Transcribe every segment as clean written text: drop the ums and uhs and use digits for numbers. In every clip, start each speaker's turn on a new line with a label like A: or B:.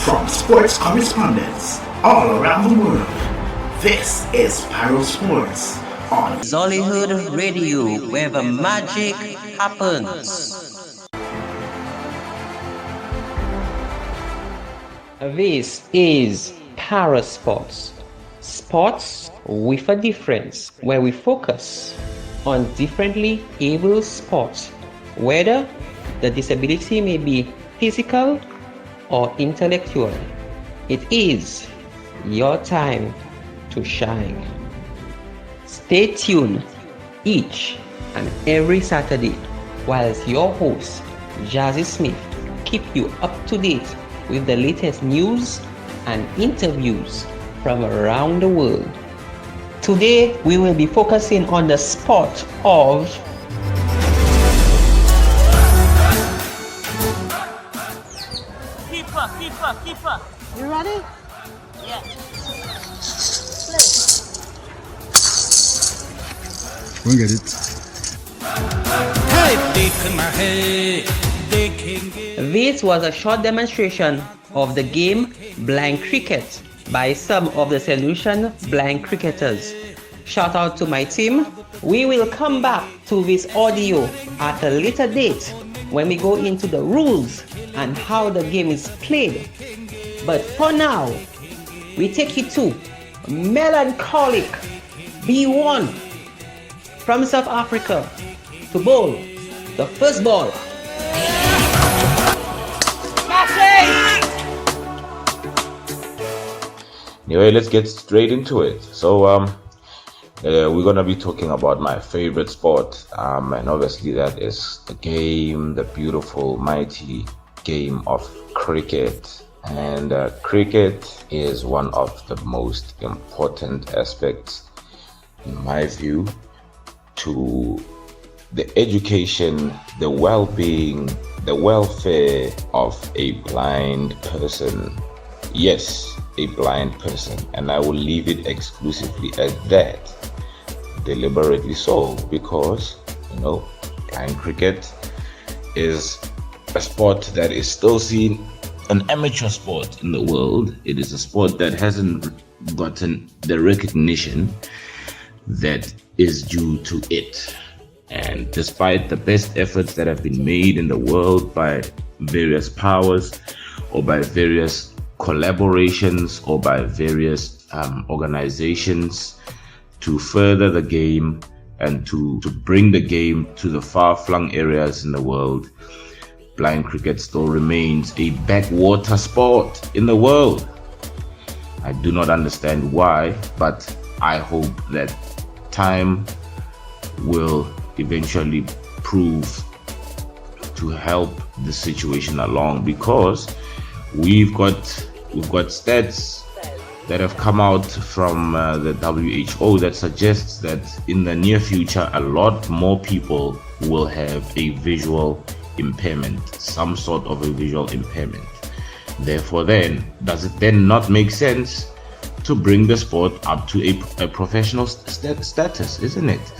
A: from sports correspondents all around the world. This is Pyro Sports on
B: Zollyhood Radio, where the magic happens.
C: This is Parasports, sports with a difference, where we focus on differently able sports, whether the disability may be physical or intellectual. It is your time to shine. Stay tuned each and every Saturday whilst your host, Jazzy Smith, keep you up to date with the latest news and interviews from around the world. Today, we will be focusing on the sport of
D: Keeper. You ready? Yeah.
E: We'll get it.
C: This was a short demonstration of the game blind cricket by some of the Solution blind cricketers. Shout out to my team. We will come back to this audio at a later date when we go into the rules and how the game is played. But for now, we take you to melancholic B1 from South Africa to bowl the first ball.
F: Anyway, let's get straight into it. So we're gonna be talking about my favorite sport, and obviously that is the game, the beautiful, mighty game of cricket. And cricket is one of the most important aspects, in my view, to the education, the well-being, the welfare of a blind person. Yes, a blind person, and I will leave it exclusively at that, deliberately so, because blind cricket is a sport that is still seen an amateur sport in the world. It is a sport that hasn't gotten the recognition that is due to it. And despite the best efforts that have been made in the world by various powers, or by various collaborations, or by various organizations to further the game and to bring the game to the far-flung areas in the world, blind cricket still remains a backwater sport in the world. I do not understand why, but I hope that time will eventually prove to help the situation along, because we've got stats that have come out from the WHO that suggests that in the near future a lot more people will have a visual impairment, some sort of a visual impairment. Therefore, then, does it then not make sense to bring the sport up to a professional status, isn't it?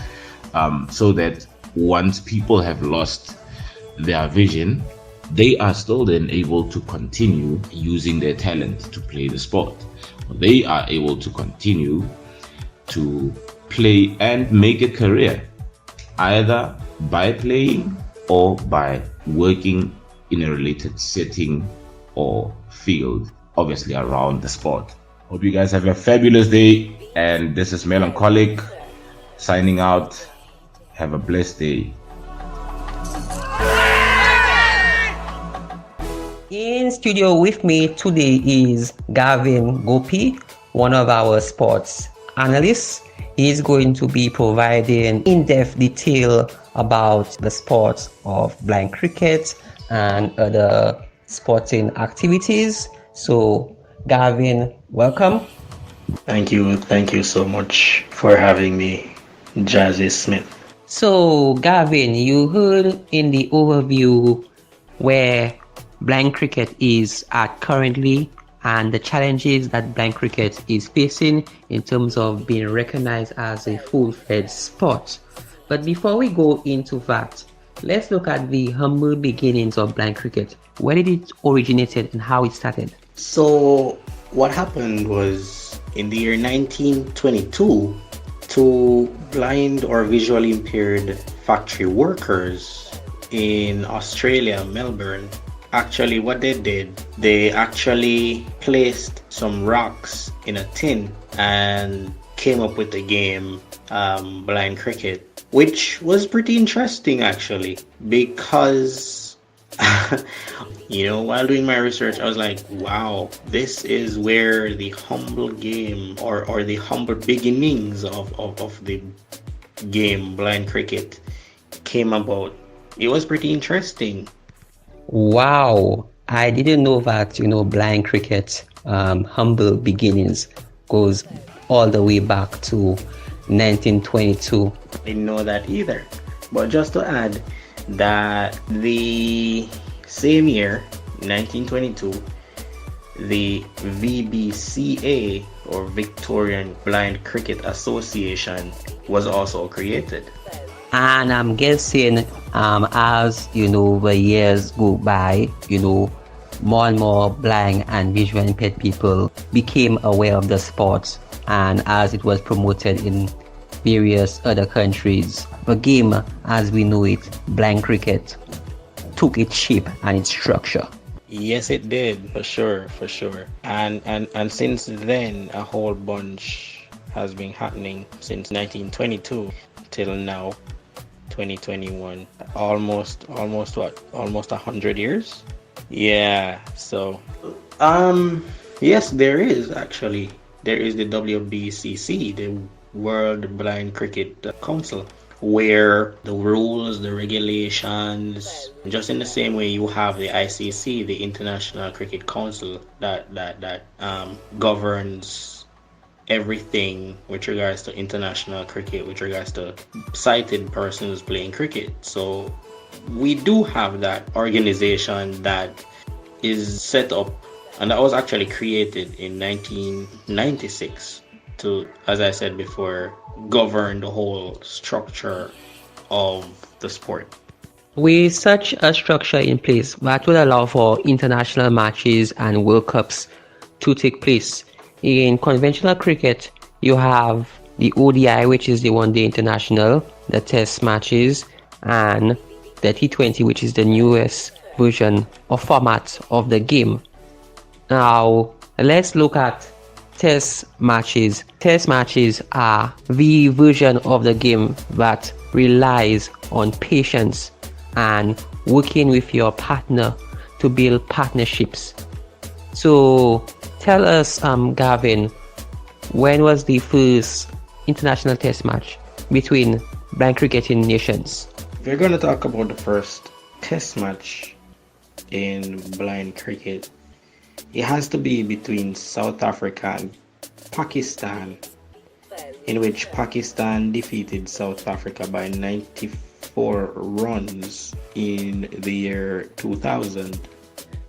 F: So that once people have lost their vision, they are still then able to continue using their talent to play the sport. They are able to continue to play and make a career, either by playing or by working in a related setting or field, obviously around the sport. Hope you guys have a fabulous day, and this is Melancholic signing out. Have a blessed day.
C: In studio with me today is Gavin Gopi, one of our sports analysts. He is going to be providing in-depth detail about the sports of blind cricket and other sporting activities. So, Gavin, welcome.
G: Thank you so much for having me, Jazzy Smith.
C: So, Gavin, you heard in the overview where blind cricket is at currently and the challenges that blind cricket is facing in terms of being recognized as a full-fledged sport. But before we go into that, let's look at the humble beginnings of blind cricket. Where did it originated and how it started?
G: So what happened was in the year 1922, two blind or visually impaired factory workers in Australia, Melbourne, actually what they did, they actually placed some rocks in a tin and came up with the game blind cricket, which was pretty interesting actually, because while doing my research, I was like, wow, this is where the humble game or the humble beginnings of the game blind cricket came about. It was pretty interesting.
C: Wow, I didn't know that, blind cricket, humble beginnings goes all the way back to 1922.
G: I didn't know that either. But just to add that the same year, 1922, the VBCA or Victorian Blind Cricket Association was also created.
C: And I'm guessing as the years go by, more and more blind and visually impaired people became aware of the sport, and as it was promoted in various other countries, the game as we know it, blind cricket, took its shape and its structure.
G: Yes, it did, for sure. And since then, a whole bunch has been happening since 1922 till now, 2021. Almost 100 years. Yeah. So, yes, there is the WBCC, the World Blind Cricket Council, where the rules, the regulations, just in the same way you have the ICC, the International Cricket Council, that governs everything with regards to international cricket, with regards to sighted persons playing cricket. So we do have that organization that is set up, and that was actually created in 1996 to, as I said before, govern the whole structure of the sport.
C: With such a structure in place, that will allow for international matches and World Cups to take place. In conventional cricket, you have the ODI, which is the one-day international, the test matches, and the T20, which is the newest version or format of the game. Now, let's look at test matches. Test matches are the version of the game that relies on patience and working with your partner to build partnerships. So tell us, Gavin, when was the first international test match between blind cricketing nations?
G: If you're going to talk about the first test match in blind cricket, it has to be between South Africa and Pakistan, in which Pakistan defeated South Africa by 94 runs in the year 2000.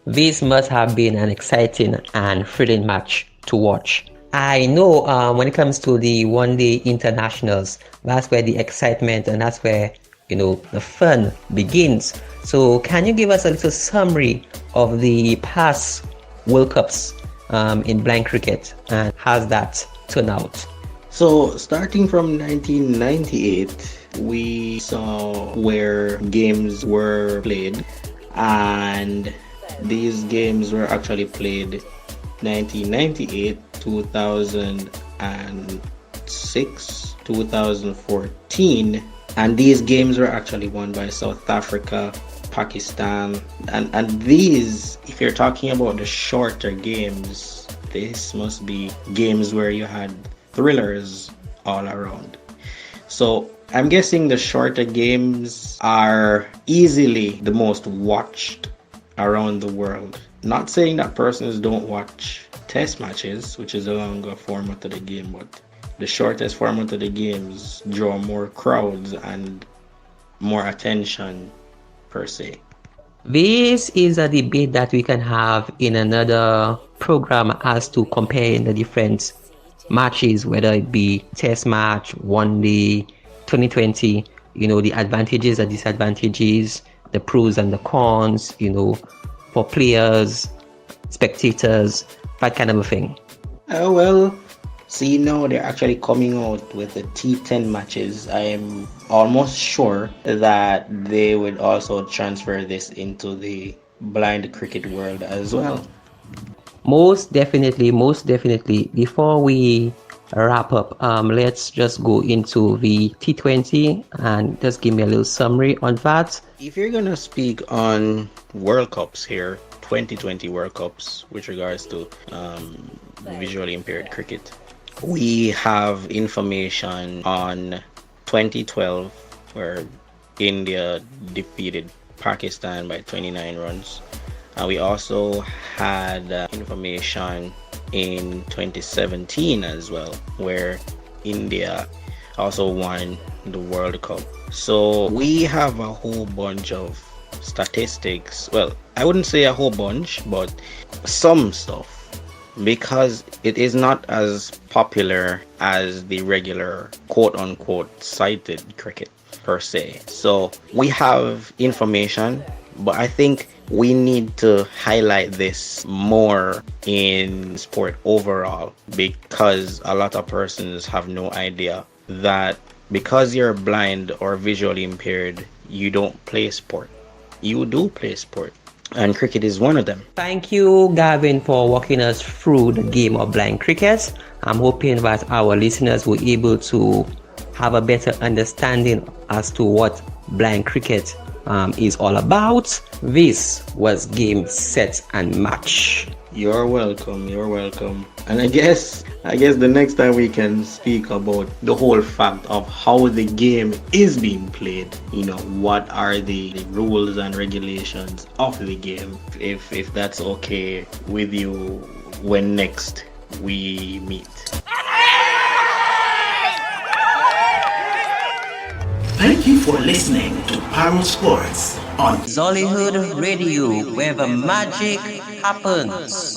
C: This must have been an exciting and thrilling match to watch. I know when it comes to the one-day internationals, that's where the excitement and that's where the fun begins. So can you give us a little summary of the past World Cups in blind cricket, and how's that turn out?
G: So starting from 1998, we saw where games were played, and these games were actually played 1998, 2006, 2014, and these games were actually won by South Africa, Pakistan, and these, if you're talking about the shorter games, this must be games where you had thrillers all around. So I'm guessing the shorter games are easily the most watched around the world. Not saying that persons don't watch test matches, which is a longer format of the game, but the shortest format of the games draw more crowds and more attention per se.
C: This is a debate that we can have in another program as to comparing the different matches, whether it be test match, one day, 2020, the advantages and disadvantages, the pros and the cons, for players, spectators, that kind of a thing?
G: Well, see, now they're actually coming out with the T10 matches. I am almost sure that they would also transfer this into the blind cricket world as well.
C: Most definitely. Before we wrap up, let's just go into the T20 and just give me a little summary on that.
G: If you're gonna speak on World Cups here, 2020 World Cups with regards to visually impaired cricket, we have information on 2012 where India defeated Pakistan by 29 runs. And we also had information in 2017 as well, where India also won the World Cup. So we have a whole bunch of statistics. Well, I wouldn't say a whole bunch, but some stuff, because it is not as popular as the regular quote-unquote sighted cricket per se. So we have information, but I think we need to highlight this more in sport overall, because a lot of persons have no idea that because you're blind or visually impaired, you don't play sport. You do play sport, and cricket is one of them.
C: Thank you, Gavin, for walking us through the game of blind cricket. I'm hoping that our listeners were able to have a better understanding as to what blind cricket is all about. This was Game, Set and Match.
G: You're welcome. And I guess the next time we can speak about the whole fact of how the game is being played, what are the rules and regulations of the game, if that's okay with you when next we meet.
A: Thank you for listening to Pyro Sports on
B: Zollyhood Radio, where the magic happens.